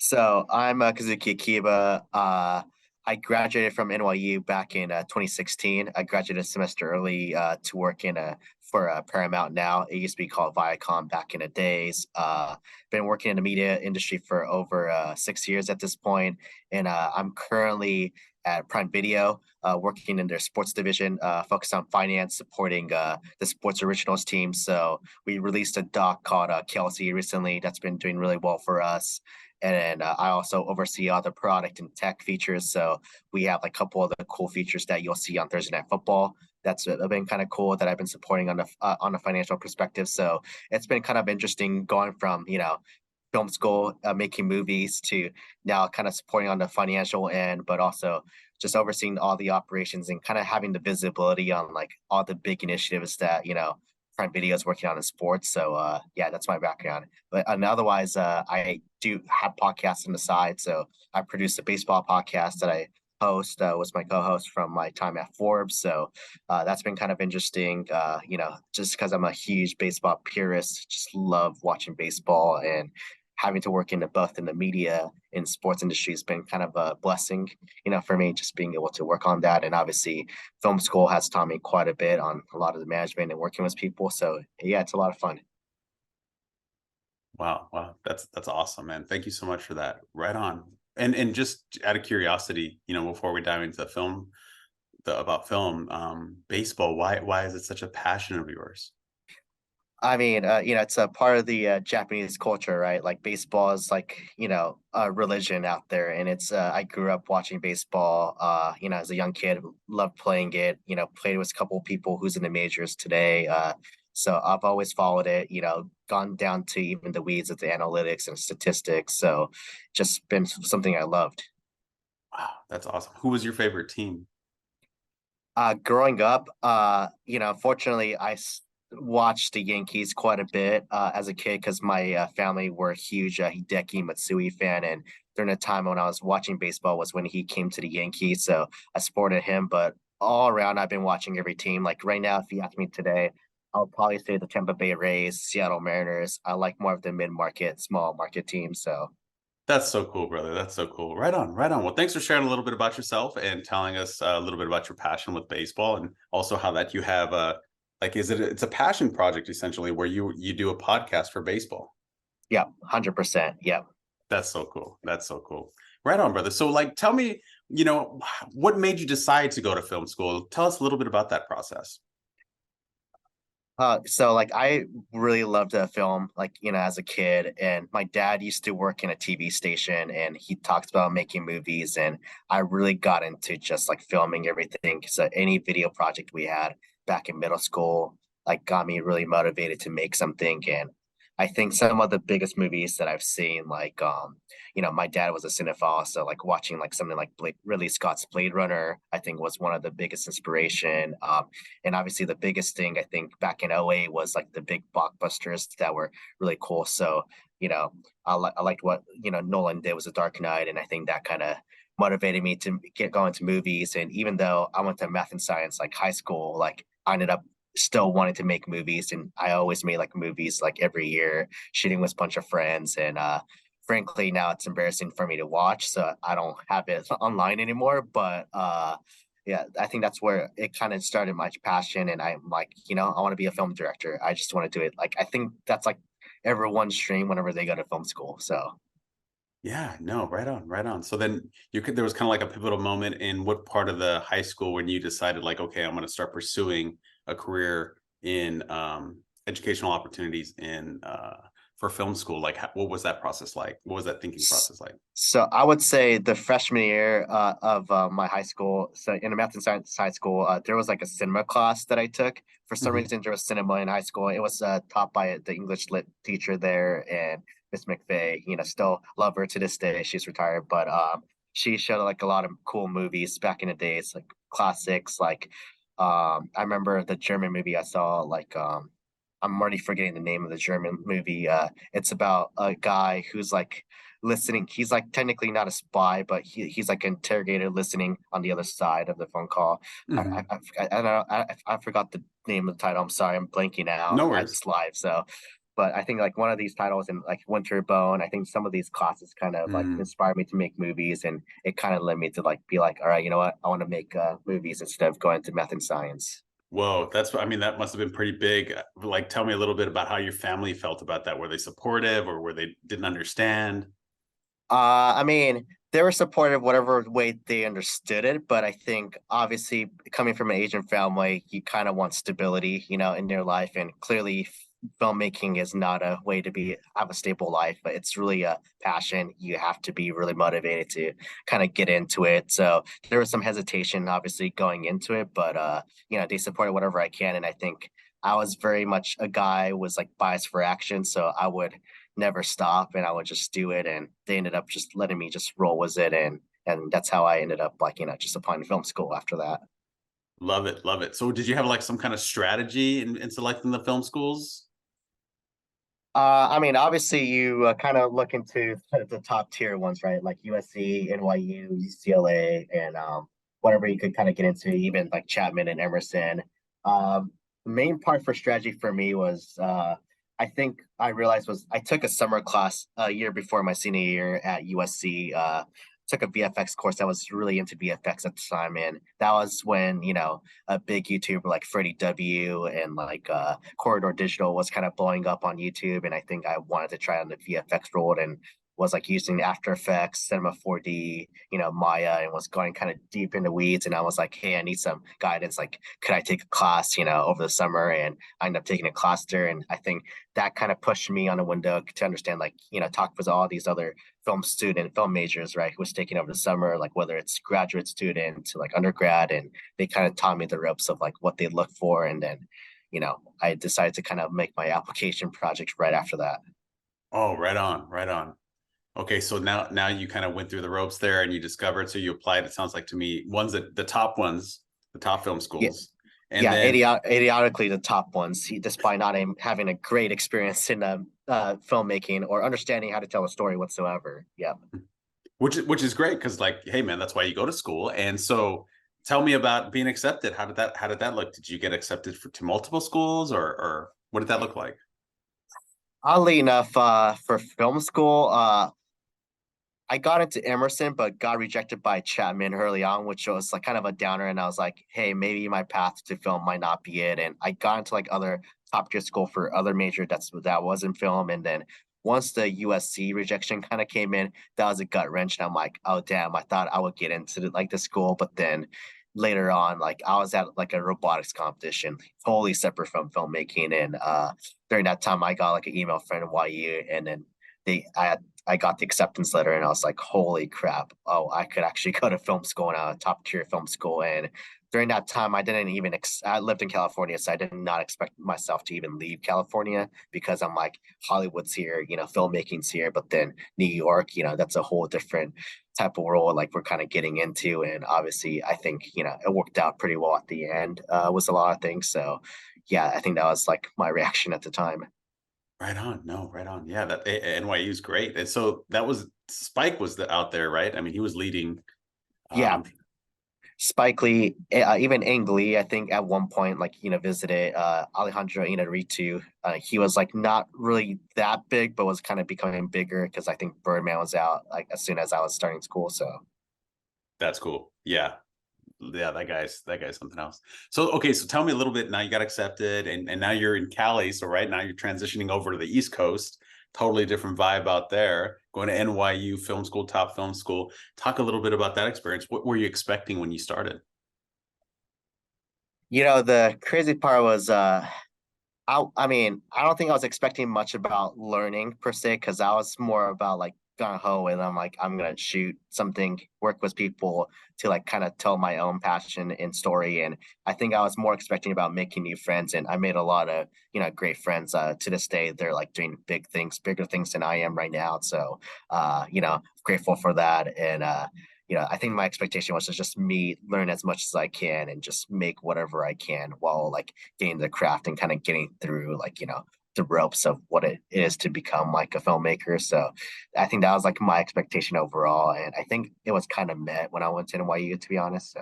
So I'm Kazuki Akiba. I graduated from NYU back in 2016. I graduated a semester early to work in for Paramount now. It used to be called Viacom back in the days. Been working in the media industry for over 6 years at this point, and I'm currently at Prime Video, working in their sports division, focused on finance, supporting the sports originals team. So we released a doc called Kelsey recently that's been doing really well for us. And I also oversee all the product and tech features. So we have like a couple of the cool features that you'll see on Thursday Night Football. That's been kind of cool that I've been supporting on a financial perspective. So it's been kind of interesting going from film school, making movies to now kind of supporting on the financial end, but also just overseeing all the operations and kind of having the visibility on like all the big initiatives that Prime Video is working on in sports. So yeah, that's my background. But and otherwise, I do have podcasts on the side. So I produce a baseball podcast that I host, was my co-host from my time at Forbes. So that's been kind of interesting. Just because I'm a huge baseball purist, just love watching baseball, and having to work in the both in the media and sports industry has been kind of a blessing, for me, just being able to work on that. And obviously film school has taught me quite a bit on a lot of the management and working with people. So yeah, it's a lot of fun. Wow, wow, that's awesome, man. Thank you so much for that. Right on. And just out of curiosity, before we dive into the film, about film, baseball, why is it such a passion of yours? I mean, it's a part of the Japanese culture, right? Like baseball is like, a religion out there. And I grew up watching baseball, as a young kid, loved playing it, played with a couple of people who's in the majors today. So I've always followed it, gone down to even the weeds of the analytics and statistics. So just been something I loved. Wow, that's awesome. Who was your favorite team? Growing up, fortunately, watched the Yankees quite a bit as a kid because my family were a huge Hideki Matsui fan, and during the time when I was watching baseball was when he came to the Yankees, so I supported him. But all around, I've been watching every team. Like right now, if you ask me today, I'll probably say the Tampa Bay Rays, Seattle Mariners. I like more of the mid-market, small market teams. So That's so cool, brother. That's so cool. Right on, right on. Well, thanks for sharing a little bit about yourself and telling us a little bit about your passion with baseball, and also how that you have like, it's a passion project essentially where you do a podcast for baseball. yeah, 100%. Yeah. That's so cool. That's so cool. Right on, brother. So like, tell me, what made you decide to go to film school? Tell us a little bit about that process. So like I really loved the film, like, as a kid, and my dad used to work in a TV station and he talks about making movies, and I really got into just like filming everything. So any video project we had back in middle school, like got me really motivated to make something. And I think some of the biggest movies that I've seen, like my dad was a cinephile, so like watching like something like Ridley Scott's Blade Runner, I think was one of the biggest inspiration. And obviously the biggest thing I think back in '08 was like the big blockbusters that were really cool. So, I liked what, Nolan did was a Dark Knight. And I think that kind of motivated me to get going to movies. And even though I went to math and science, like high school, like I ended up still wanting to make movies. And I always made like movies like every year, shooting with a bunch of friends. And frankly, now it's embarrassing for me to watch. So I don't have it online anymore. But yeah, I think that's where it kind of started my passion. And I'm like, I want to be a film director. I just want to do it. Like, I think that's like everyone's dream whenever they go to film school. So, Yeah, no, right on, right on. So then there was kind of like a pivotal moment in what part of the high school when you decided like, okay, I'm going to start pursuing a career in educational opportunities in for film school. Like, what was that process like? What was that thinking process like? so I would say the freshman year of my high school, so in a math and science high school, there was like a cinema class that I took. For some Mhm. reason, there was cinema in high school. It was taught by the English lit teacher there, and Miss McVeigh. Still love her to this day. She's retired, but she showed like a lot of cool movies back in the days, like classics. Like I remember the German movie I saw, like I'm already forgetting the name of the German movie. It's about a guy who's like listening. He's like technically not a spy, but he's like an interrogator listening on the other side of the phone call. Mhm. I don't know. I forgot the name of the title. I'm sorry, I'm blanking out No at worries. this live. So But I think like one of these titles in like Winter Bone, I think some of these classes kind of like Mm. inspired me to make movies, and it kind of led me to like be like, all right, you know what, I want to make movies instead of going to math and science. Whoa, I mean, that must have been pretty big. Like, tell me a little bit about how your family felt about that. Were they supportive or were they didn't understand? I mean, they were supportive whatever way they understood it, but I think obviously coming from an Asian family, you kind of want stability, in your life, and clearly filmmaking is not a way to be have a stable life, but it's really a passion. You have to be really motivated to kind of get into it. So there was some hesitation, obviously, going into it, but they supported whatever I can, and I think I was very much a guy who was like biased for action, so I would never stop and I would just do it. And they ended up just letting me just roll with it. And that's how I ended up like, just applying to film school after that. Love it, love it. So did you have like some kind of strategy in selecting the film schools? I mean, obviously, you kind of look into the top tier ones, right? Like USC, NYU, UCLA, and whatever you could kind of get into, even like Chapman and Emerson. The main part for strategy for me was, I think I realized was I took a summer class a year before my senior year at USC. Took a VFX course that was really into VFX at the time, and that was when a big YouTuber like Freddie W and like Corridor Digital was kind of blowing up on YouTube, and I think I wanted to try on the VFX road and was like using After Effects, Cinema 4D, Maya, and was going kind of deep into weeds. And I was like, hey, I need some guidance. Like, could I take a class, over the summer? And I ended up taking a class there, and I think that kind of pushed me on a window to understand, like, talk with all these other film majors, right, who was taking over the summer, like whether it's graduate student to like undergrad, and they kind of taught me the ropes of like what they look for, and then I decided to kind of make my application project right after that. Oh, right on, right on. Okay, so now you kind of went through the ropes there and you discovered, so you applied, it sounds like to me, the top ones, the top film Yeah, schools. And yeah, then idiotically the top ones, despite not having a great experience in filmmaking or understanding how to tell a story whatsoever. Yeah. which is great because like, hey man, that's why you go to school. And so tell me about being accepted. How did that look? Did you get accepted to multiple schools or what did that look like? Oddly enough, for film school, I got into Emerson, but got rejected by Chapman early on, which was like kind of a downer. And I was like, hey, maybe my path to film might not be it. And I got into like other top tier school for other major that was in film. And then once the USC rejection kind of came in, that was a gut wrench. And I'm like, oh damn, I thought I would get into like the school, but then later on, like I was at like a robotics competition, totally separate from filmmaking. And during that time, I got like an email from NYU, and then I got the acceptance letter, and I was like, holy crap. Oh, I could actually go to film school now, a top tier film school. And during that time, I lived in California, so I did not expect myself to even leave California, because I'm like, Hollywood's here, filmmaking's here, but then New York, that's a whole different type of role like we're kind of getting into. And obviously, I think, it worked out pretty well at the end, with a lot of things. So yeah, I think that was like my reaction at the time. Right on. No, right on. Yeah, that NYU is great. And so that was Spike was out there, right? I mean, he was leading. Yeah, Um, Spike Lee, even Ang Lee, I think at one point, like, visited Alejandro Inarritu. He was like not really that big, but was kind of becoming bigger because I think Birdman was out like as soon as I was starting school. So that's cool. Yeah. Yeah, that guy's something else. So okay, so tell me a little bit. Now you got accepted, and now you're in Cali. So right now you're transitioning over to the East Coast. Totally different vibe out there. Going to NYU film school, top film school. Talk a little bit about that experience. What were you expecting when you started? the crazy part was I mean, I don't think I was expecting much about learning per se, because I was more about like gung ho, and I'm like, I'm gonna shoot something, work with people to like kind of tell my own passion and story. And I think I was more expecting about making new friends, and I made a lot of great friends. To this day, they're like doing big things, bigger things than I am right now. So grateful for that. And I think my expectation was to just me learn as much as I can and just make whatever I can while like getting the craft and kind of getting through like, the ropes of what it is to become like a filmmaker. So I think that was like my expectation overall. And I think it was kind of met when I went to NYU, to be honest. So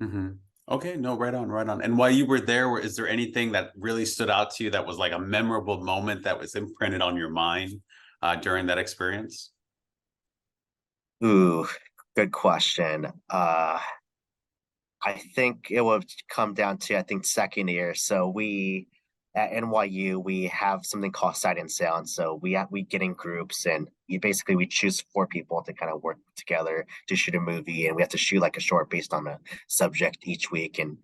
Mm-hmm. Okay, no, right on, right on. And while you were there, is there anything that really stood out to you that was like a memorable moment that was imprinted on your mind during that experience? Ooh, good question. I think it would come down to, I think, second year. So we at NYU we have something called sight and sound. So we get in groups, and we choose four people to kind of work together to shoot a movie, and we have to shoot like a short based on a subject each week, and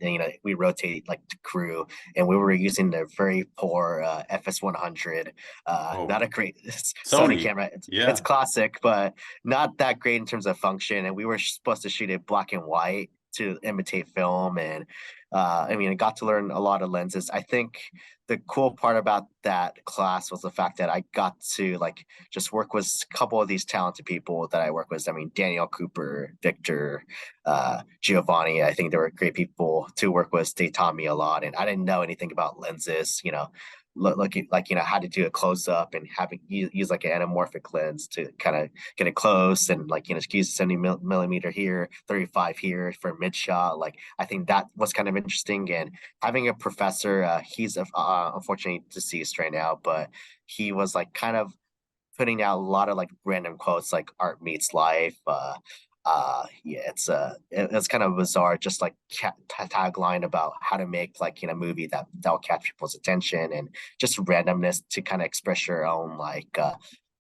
we rotate like the crew, and we were using the very poor FS100, Oh, not a great Sony Sony. camera. It's Yeah. classic, but not that great in terms of function, and we were supposed to shoot it black and white to imitate film. And I mean, I got to learn a lot of lenses. I think the cool part about that class was the fact that I got to like just work with a couple of these talented people that I work with. I mean, Daniel Cooper, Victor, Giovanni. I think they were great people to work with. They taught me a lot, and I didn't know anything about lenses. Looking like how to do a close up and having use like an anamorphic lens to kind of get it close, and like use 70 millimeter here, 35 here for mid shot. Like I think that was kind of interesting. And having a professor, he's unfortunately deceased right now, but he was like kind of putting out a lot of like random quotes like art meets life. Yeah, it's kind of bizarre, just like tagline about how to make like movie that'll catch people's attention, and just randomness to kind of express your own like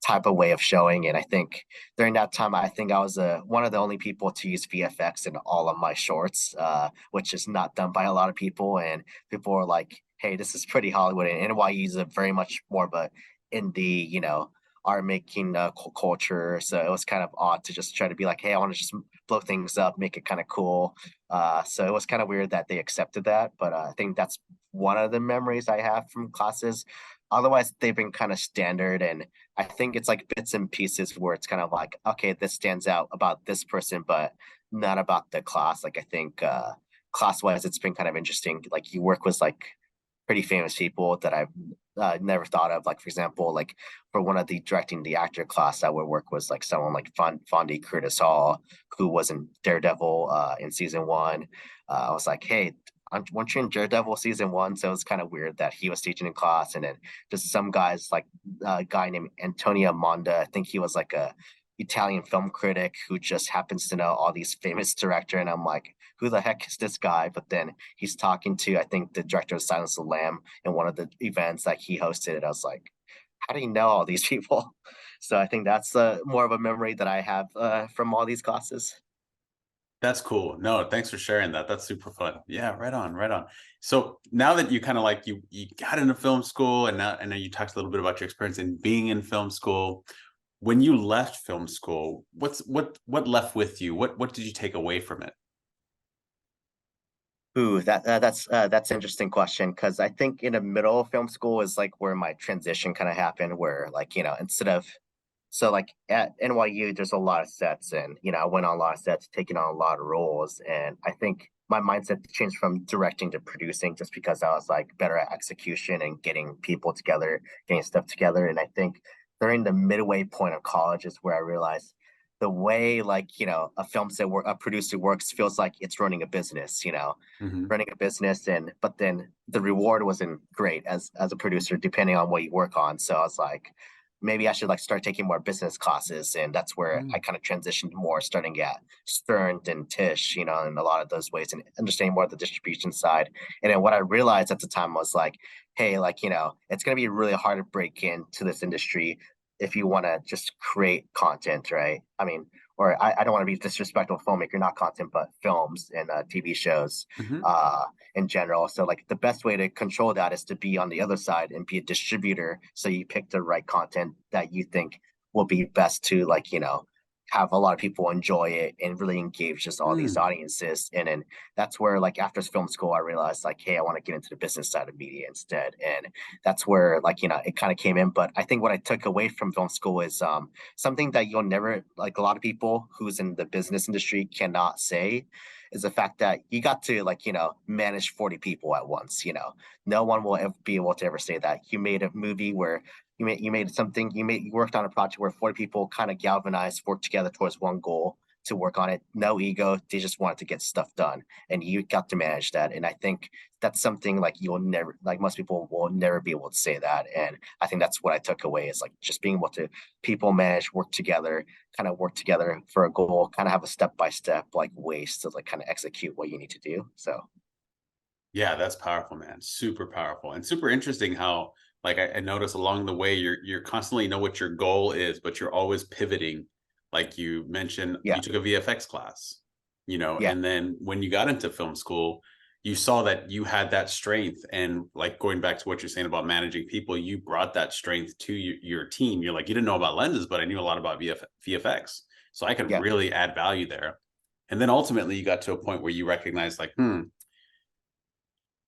type of way of showing. And I think during that time, I think I was one of the only people to use VFX in all of my shorts, which is not done by a lot of people. And people were like, "Hey, this is pretty Hollywood." And NYU is a very much more of a indie, art making culture. So it was kind of odd to just try to be like, "Hey, I want to just blow things up, make it kind of cool." So it was kind of weird that they accepted that. But I think that's one of the memories I have from classes. Otherwise, they've been kind of standard, and I think it's like bits and pieces where it's kind of like, okay, this stands out about this person, but not about the class. Like I think class wise, it's been kind of interesting. Like you work with like pretty famous people that I've never thought of. Like for example, like for one of the directing the actor class I would work was like someone like Fondy Curtis Hall, who was in Daredevil in season one. I was like, hey, weren't you in Daredevil season one? So it was kind of weird that he was teaching in class, and then just some guys like a guy named Antonio Monda. I think he was like a Italian film critic who just happens to know all these famous director, and I'm like, who the heck is this guy? But then he's talking to, I think, the director of Silence of the Lamb in one of the events that he hosted. And I was like, how do you know all these people? So I think that's more of a memory that I have from all these classes. That's cool. No, thanks for sharing that. That's super fun. Yeah, right on, right on. So now that you kind of like you got into film school, and now and then you talked a little bit about your experience in being in film school. When you left film school, what left with you? What did you take away from it? Ooh, that's an interesting question, because I think in the middle of film school is like where my transition kind of happened, where like instead of so like at NYU there's a lot of sets, and I went on a lot of sets, taking on a lot of roles, and I think my mindset changed from directing to producing just because I was like better at execution and getting people together, getting stuff together. And I think during the midway point of college is where I realized the way like a film set work a producer works feels like it's running a business, Hmm. running a business. And but then the reward wasn't great as a producer depending on what you work on. So I was like, maybe I should like start taking more business classes, and that's where I kind of transitioned more, starting at Stern and Tisch, in a lot of those ways, and understanding more of the distribution side. And then what I realized at the time was like, hey, like it's gonna be really hard to break into this industry if you want to just create content, right? I mean, or I don't want to be disrespectful to filmmaker, not content, but films and TV shows Hmm. uh, in general. So like the best way to control that is to be on the other side and be a distributor. So you pick the right content that you think will be best to like, have a lot of people enjoy it and really engage just all these Mm. audiences. And then that's where like after film school, I realized like, hey, I want to get into the business side of media instead. And that's where like, it kind of came in. But I think what I took away from film school is something that you'll never, like a lot of people who's in the business industry cannot say, is the fact that you got to like manage 40 people at once. No one will ever be able to ever say that you made a movie where you worked on a project where 40 people kind of galvanized, worked together towards one goal. to work on it. No ego. They just wanted to get stuff done, and you got to manage that. And I think that's something like you'll never, like most people will never be able to say that. And I think that's what I took away is like just being able to people manage, work together, kind of work together for a goal, kind of have a step by step like ways to like kind of execute what you need to do. So Yeah, that's powerful, man. Super powerful and super interesting how like I notice along the way you're constantly know what your goal is, but you're always pivoting. Like you mentioned, yeah, you took a VFX class, yeah, and then when you got into film school, you saw that you had that strength. And like going back to what you're saying about managing people, you brought that strength to your team. You're like, you didn't know about lenses, but I knew a lot about VFX. So I could yeah. really add value there. And then ultimately you got to a point where you recognize like,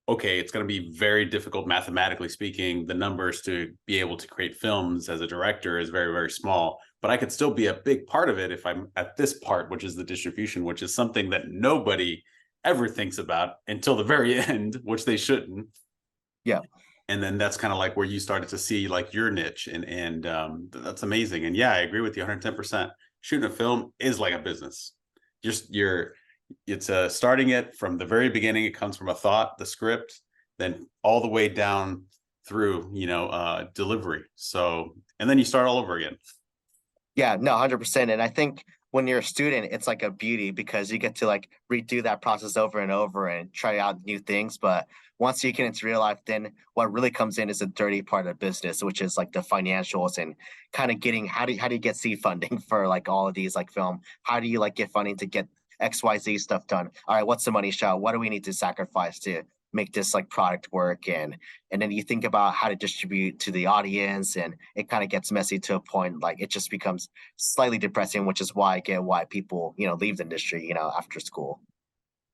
okay, it's going to be very difficult mathematically speaking. The numbers to be able to create films as a director is very, very small, but I could still be a big part of it if I'm at this part, which is the distribution, which is something that nobody ever thinks about until the very end, which they shouldn't. Yeah. And then that's kind of like where you started to see like your niche, and that's amazing. And yeah, I agree with you 110%. Shooting a film is like a business. Just it's starting it from the very beginning. It comes from a thought, the script, then all the way down through delivery. So and then you start all over again. Yeah, no, 100%. And I think when you're a student, it's like a beauty because you get to like redo that process over and over and try out new things. But once you get into real life, then what really comes in is the dirty part of business, which is like the financials and kind of getting how do you get seed funding for like all of these like film? How do you like get funding to get XYZ stuff done? All right, what's the money shot? What do we need to sacrifice to make this like product work? And then you think about how to distribute to the audience, and it kind of gets messy to a point like it just becomes slightly depressing, which is why I get why people leave the industry after school.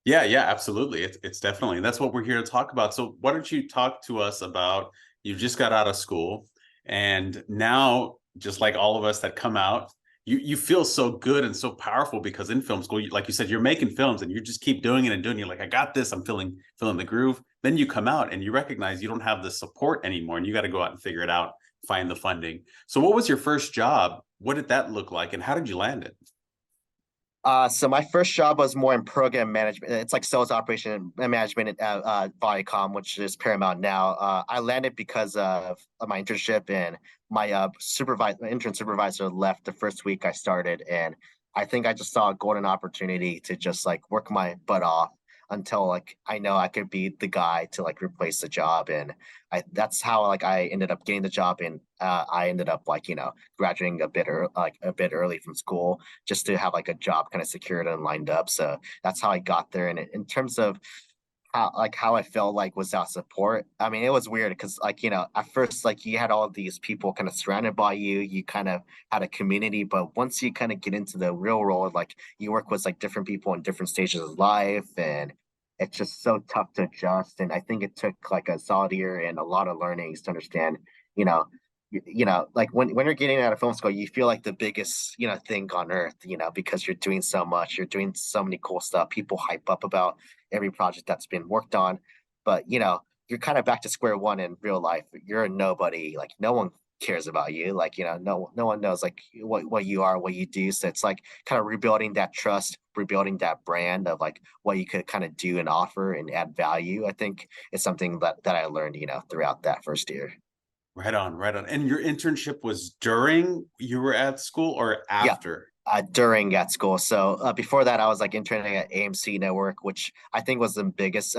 Yeah, yeah, absolutely. It's definitely, and that's what we're here to talk about. So why don't you talk to us about you just got out of school and now just like all of us that come out, you feel so good and so powerful because in film school, like you said, you're making films and you just keep doing it and doing it. You're like, I got this. I'm feeling the groove. Then you come out and you recognize you don't have the support anymore and you got to go out and figure it out, find the funding. So what was your first job? What did that look like and how did you land it? So my first job was more in program management. It's like sales operation and management at Viacom, which is Paramount now. I landed because of my internship, and my intern supervisor left the first week I started, and I think I just saw a golden opportunity to just like work my butt off until like I know I could be the guy to like replace the job, and I that's how like I ended up getting the job, and I ended up like graduating a bit early from school just to have like a job kind of secured and lined up. So that's how I got there. And in terms of how I felt like without support, I mean, it was weird because like at first like you had all of these people kind of surrounded by you. You kind of had a community, but once you kind of get into the real world, like you work with like different people in different stages of life, and it's just so tough to adjust. And I think it took like a solid year and a lot of learnings to understand, you know, like when you're getting out of film school, you feel like the biggest, thing on earth, because you're doing so much, you're doing so many cool stuff. People hype up about every project that's been worked on, but you're kind of back to square one in real life. You're a nobody, like no one cares about you. Like, no one knows like what you are, what you do. So it's like kind of rebuilding that trust, rebuilding that brand of like what you could kind of do and offer and add value. I think it's something that I learned, throughout that first year. Right on, right on. And your internship was during you were at school or Yeah, after? during at school. So before that, I was like interning at AMC Network, which I think was the biggest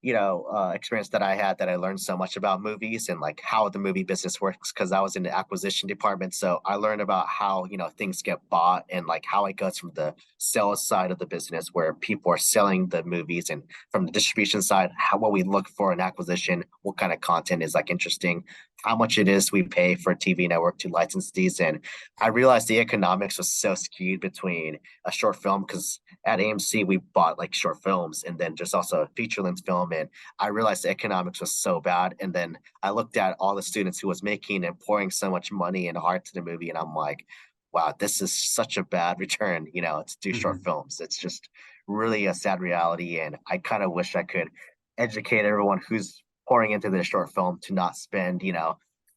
experience that I had, that I learned so much about movies and like how the movie business works because I was in the acquisition department. So I learned about how, things get bought and like how it goes from the sales side of the business where people are selling the movies, and from the distribution side, what we look for in acquisition, what kind of content is like interesting, how much it is we pay for a TV network to license these. And I realized the economics was so skewed between a short film because at AMC we bought like short films, and then there's also a feature length film, and I realized the economics was so bad. And then I looked at all the students who was making and pouring so much money and heart to the movie, and I'm like, wow, this is such a bad return, to do short Mhm. films. It's just really a sad reality, and I kind of wish I could educate everyone who's pouring into this short film to not spend,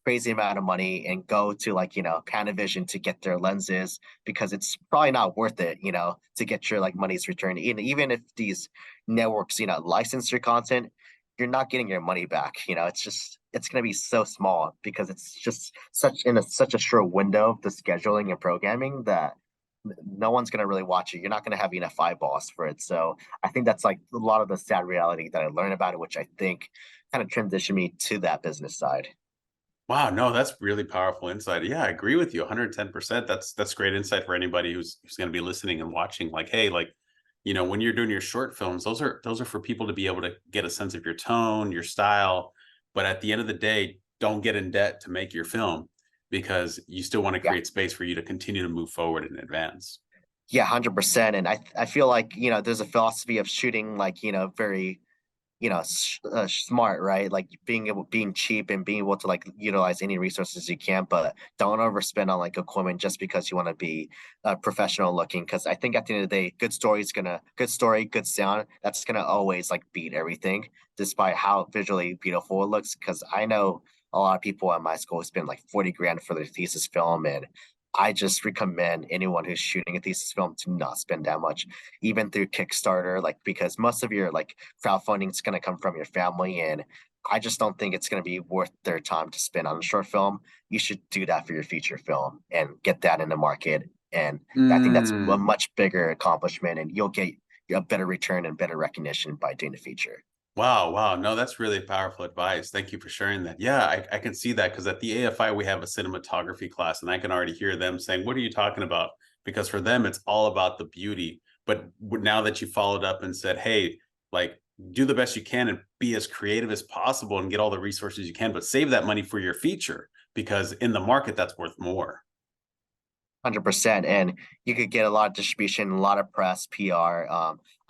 crazy amount of money and go to like, Panavision to get their lenses because it's probably not worth it, to get your like money's returned. Even if these networks, license your content, you're not getting your money back. It's gonna be so small because it's just such a short window of the scheduling and programming that no one's gonna really watch it. You're not gonna have enough eyeballs for it. So I think that's like a lot of the sad reality that I learned about it, which I think kind of transitioned me to that business side. Wow, no, that's really powerful insight. Yeah, I agree with you 110%. That's great insight for anybody who's going to be listening and watching. Like, hey, like, when you're doing your short films, those are for people to be able to get a sense of your tone, your style. But at the end of the day, don't get in debt to make your film because you still want to Yeah. create space for you to continue to move forward and advance. Yeah, 100%. And I feel like, there's a philosophy of shooting like, very smart, right? Like being cheap and being able to like utilize any resources you can, but don't overspend on like equipment just because you want to be professional looking. Because I think at the end of the day, good story, good sound, that's gonna always like beat everything, despite how visually beautiful it looks. Because I know a lot of people at my school spend like 40 grand for their thesis film, and I just recommend anyone who's shooting a thesis film to not spend that much, even through Kickstarter, like because most of your like crowdfunding is going to come from your family, and I just don't think it's going to be worth their time to spend on a short film. You should do that for your feature film and get that in the market, and I think that's a Mm. much bigger accomplishment, and you'll get a better return and better recognition by doing the feature. Wow, wow. No, that's really powerful advice. Thank you for sharing that. Yeah, I can see that because at the AFI, we have a cinematography class, and I can already hear them saying, what are you talking about? Because for them, it's all about the beauty. But now that you followed up and said, hey, like, do the best you can and be as creative as possible and get all the resources you can, but save that money for your feature because in the market, that's worth more. 100%. And you could get a lot of distribution, a lot of press, PR.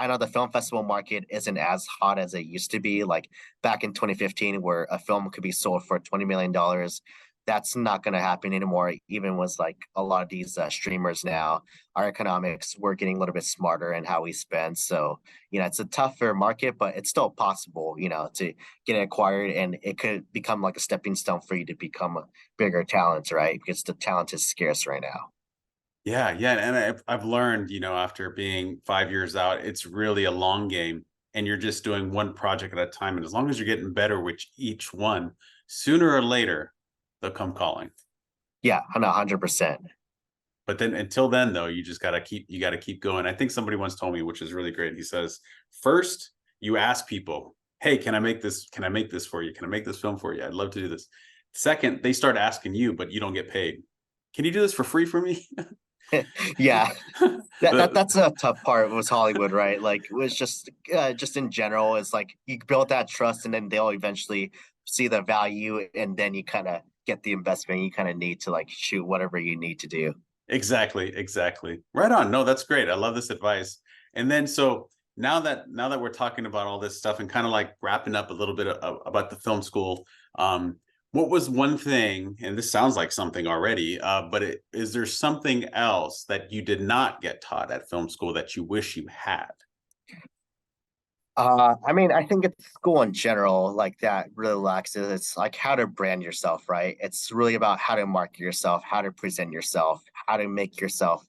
I know the film festival market isn't as hot as it used to be. Like back in 2015, where a film could be sold for $20 million. That's not going to happen anymore. Even with like a lot of these streamers now, our economics, we're getting a little bit smarter in how we spend. So, it's a tougher market, but it's still possible, to get it acquired, and it could become like a stepping stone for you to become a bigger talent, right? Because the talent is scarce right now. Yeah, yeah, and I've learned, after being 5 years out, it's really a long game, and you're just doing one project at a time. And as long as you're getting better with each one, sooner or later, they'll come calling. Yeah, 100%. But then until then, though, you gotta keep going. I think somebody once told me, which is really great. He says, first, you ask people, hey, can I make this? Can I make this for you? Can I make this film for you? I'd love to do this. Second, they start asking you, but you don't get paid. Can you do this for free for me? Yeah, The- that's a tough part was Hollywood, right? Like it was just in general, it's like you build that trust, and then they'll eventually see the value, and then you kind of get the investment you kind of need to like shoot whatever you need to do. Exactly, exactly. Right on. No, that's great. I love this advice. And then so now that we're talking about all this stuff and kind of like wrapping up a little bit about the film school, what was one thing, and this sounds like something already, but is there something else that you did not get taught at film school that you wish you had? I mean, I think it's school in general, like that really lacks it. It's like how to brand yourself, right? It's really about how to market yourself, how to present yourself, how to make yourself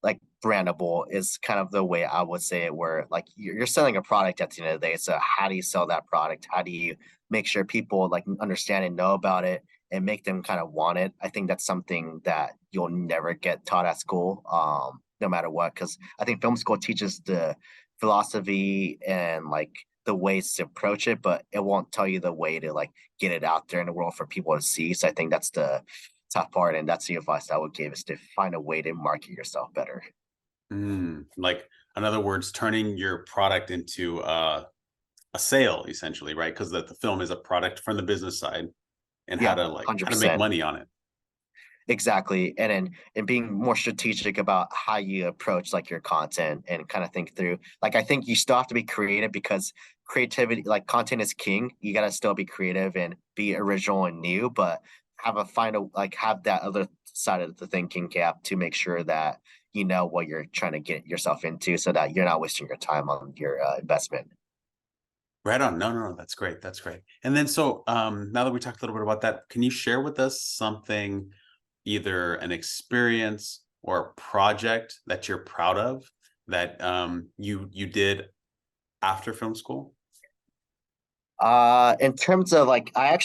like brandable is kind of the way I would say it, where like you're selling a product at the end of the day. So how do you sell that product? How do you make sure people like understand and know about it and make them kind of want it? I think that's something that you'll never get taught at school, no matter what, because I think film school teaches the philosophy and like the ways to approach it, but it won't tell you the way to like get it out there in the world for people to see. So I think that's the tough part, and that's the advice I would give is to find a way to market yourself better. Like, in other words, turning your product into a sale, essentially, right? Because the film is a product from the business side, and Yeah, how to make 100%. money on it. Exactly. And being more strategic about how you approach like your content and kind of think through. Like I think you still have to be creative because creativity, like content is king. You gotta still be creative and be original and new, but have that other side of the thinking gap to make sure that you know what you're trying to get yourself into so that you're not wasting your time on your investment. Right on. No, no, no. That's great. That's great. And then so now that we talked a little bit about that, can you share with us something, either an experience or a project that you're proud of that you did after film school? In terms of like, I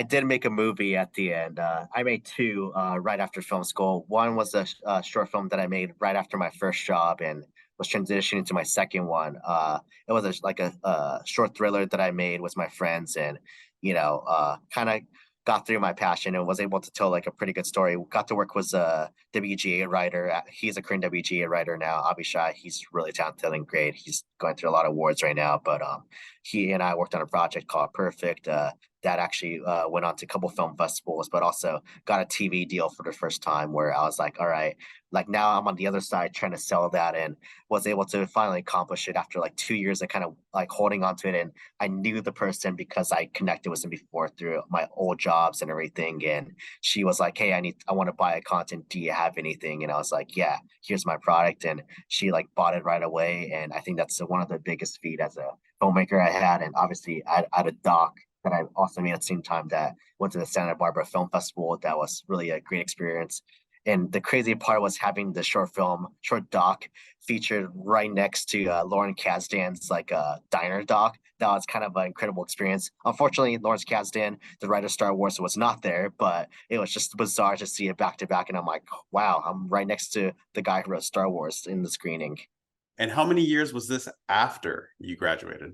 did make a movie at the end. I made two right after film school. One was a short film that I made right after my first job and was transitioning to my second one. It was a short thriller that I made with my friends, and kind of got through my passion and was able to tell like a pretty good story. Got to work with a WGA writer. He's a Korean WGA writer now, Abishai. He's really talented and great. He's going through a lot of awards right now, but he and I worked on a project called Perfect that actually went on to a couple film festivals, but also got a TV deal for the first time where I was like, all right, like now I'm on the other side trying to sell that and was able to finally accomplish it after like 2 years of kind of like holding on to it. And I knew the person because I connected with him before through my old jobs and everything. And she was like, hey, I want to buy a content. Do you have anything? And I was like, yeah, here's my product. And she like bought it right away. And I think that's one of the biggest feat as a filmmaker I had, and obviously I had a doc that I also made at the same time that went to the Santa Barbara Film Festival. That was really a great experience. And the crazy part was having the short doc featured right next to Lauren Kasdan's like diner doc. That was kind of an incredible experience. Unfortunately, Lawrence Kasdan, the writer of Star Wars, was not there, but it was just bizarre to see it back to back. And I'm like, wow, I'm right next to the guy who wrote Star Wars in the screening. And how many years was this after you graduated?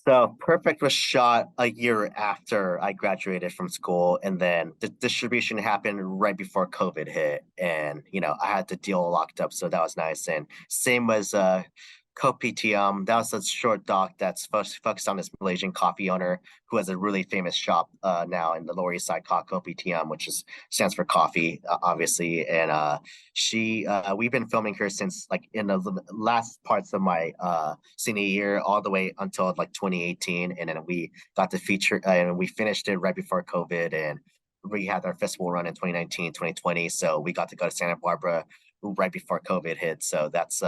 So Perfect was shot a year after I graduated from school, and then the distribution happened right before COVID hit, and I had the deal locked up, so that was nice. And same as CoPTM, that was a short doc that's focused on this Malaysian coffee owner who has a really famous shop now in the Lower East Side called CoPTM, which is stands for coffee, obviously. And we've been filming her since like in the last parts of my senior year, all the way until like 2018, and then we got the feature and we finished it right before COVID, and we had our festival run in 2019, 2020. So we got to go to Santa Barbara right before COVID hit. So that's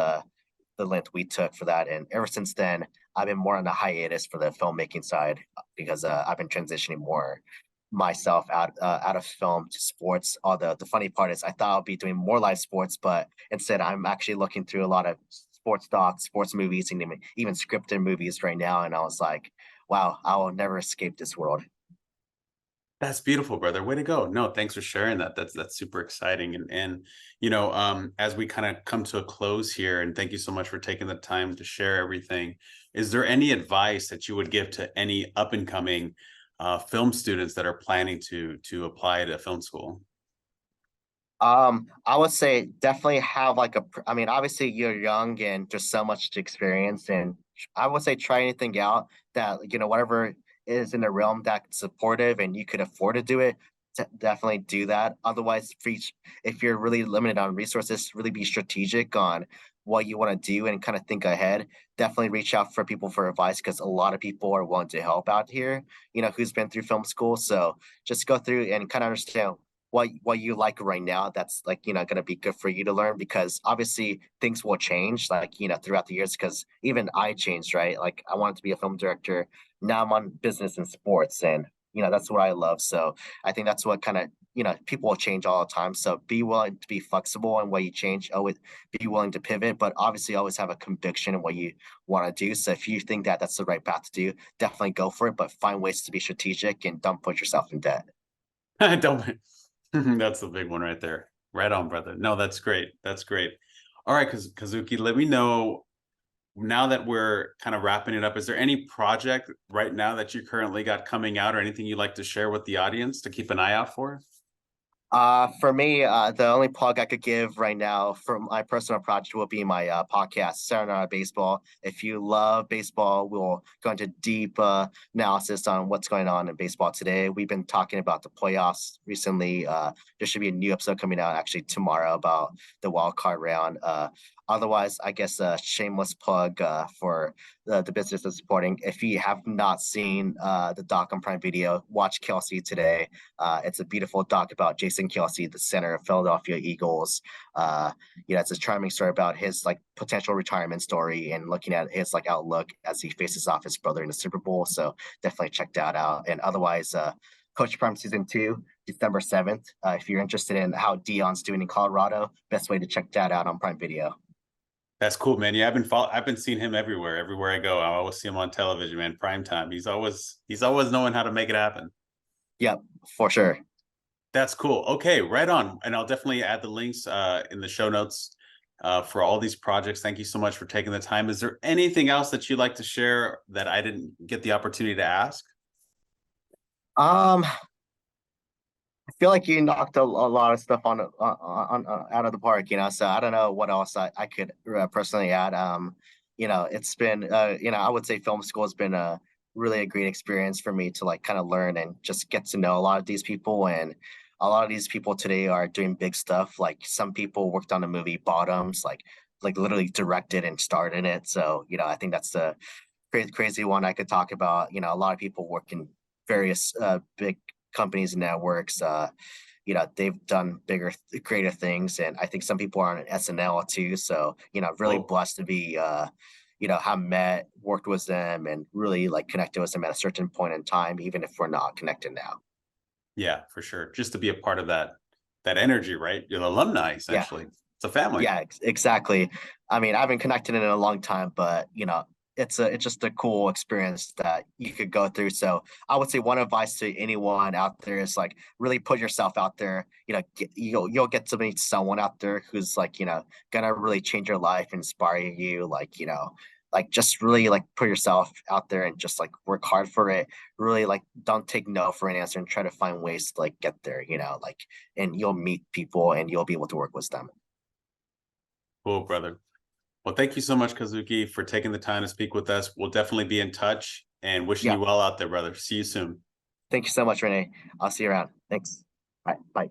the length we took for that. And ever since then, I've been more on the hiatus for the filmmaking side because I've been transitioning more myself out of film to sports. Although the funny part is, I thought I'll be doing more live sports, but instead, I'm actually looking through a lot of sports docs, sports movies, and even scripted movies right now. And I was like, wow, I will never escape this world. That's beautiful, brother. Way to go. No, thanks for sharing that. That's super exciting. And as we kind of come to a close here, and thank you so much for taking the time to share everything. Is there any advice that you would give to any up and coming film students that are planning to apply to film school? I would say definitely have I mean, obviously you're young and there's so much to experience, and I would say try anything out that, whatever is in the realm that's supportive and you could afford to do it, definitely do that. Otherwise, if you're really limited on resources, really be strategic on what you want to do and kind of think ahead. Definitely reach out for people for advice because a lot of people are willing to help out here, who's been through film school. So just go through and kind of understand what you like right now that's like going to be good for you to learn, because obviously things will change like throughout the years, because even I changed, right? Like I wanted to be a film director, now I'm on business and sports, and that's what I love. So I think that's what kind of people will change all the time, so be willing to be flexible in what you change, always be willing to pivot, but obviously always have a conviction in what you want to do. So if you think that that's the right path to do, definitely go for it, but find ways to be strategic and don't put yourself in debt. Don't. That's the big one right there. Right on, brother. No, that's great. That's great. All right, Kazuki, let me know, now that we're kind of wrapping it up, is there any project right now that you currently got coming out or anything you'd like to share with the audience to keep an eye out for? For me, the only plug I could give right now for my personal project will be my podcast, Sayonara Baseball. If you love baseball, we'll go into deep analysis on what's going on in baseball today. We've been talking about the playoffs recently. There should be a new episode coming out actually tomorrow about the wild card round. Otherwise, I guess a shameless plug for the business of supporting. If you have not seen the doc on Prime Video, watch Kelsey today. It's a beautiful doc about Jason Jason Kelsey, the center of Philadelphia Eagles. It's a charming story about his like potential retirement story and looking at his like outlook as he faces off his brother in the Super Bowl. So definitely check that out. And otherwise, Coach Prime season 2, December 7th. If you're interested in how Dion's doing in Colorado, best way to check that out on Prime Video. That's cool, man. Yeah, I've been seeing him everywhere I go. I always see him on television, man. Prime time. He's always knowing how to make it happen. Yep, for sure. That's cool. Okay, right on. And I'll definitely add the links in the show notes for all these projects. Thank you so much for taking the time. Is there anything else that you'd like to share that I didn't get the opportunity to ask? Um, I feel like you knocked a lot of stuff on out of the park, so I don't know what else I could personally add. It's been I would say film school has been a really a great experience for me to like kind of learn and just get to know a lot of these people. And a lot of these people today are doing big stuff. Like some people worked on the movie Bottoms, like literally directed and starred in it. So I think that's the crazy one I could talk about. A lot of people work in various big companies and networks. They've done bigger, greater things, and I think some people are on SNL too. So really blessed to be have met, worked with them, and really like connected with them at a certain point in time, even if we're not connected now. Yeah, for sure. Just to be a part of that energy, right? You're alumni essentially. Yeah. It's a family. Yeah, exactly. I mean, I haven't connected in a long time, but it's just a cool experience that you could go through. So I would say one advice to anyone out there is like really put yourself out there. You'll get to meet someone out there who's like gonna really change your life, inspire you. Like just really like put yourself out there and just like work hard for it. Really like don't take no for an answer and try to find ways to like get there. And you'll meet people and you'll be able to work with them. Cool, brother. Well, thank you so much, Kazuki, for taking the time to speak with us. We'll definitely be in touch and wishing Yeah. you well out there, brother. See you soon. Thank you so much, Rene. I'll see you around. Thanks. All right. Bye.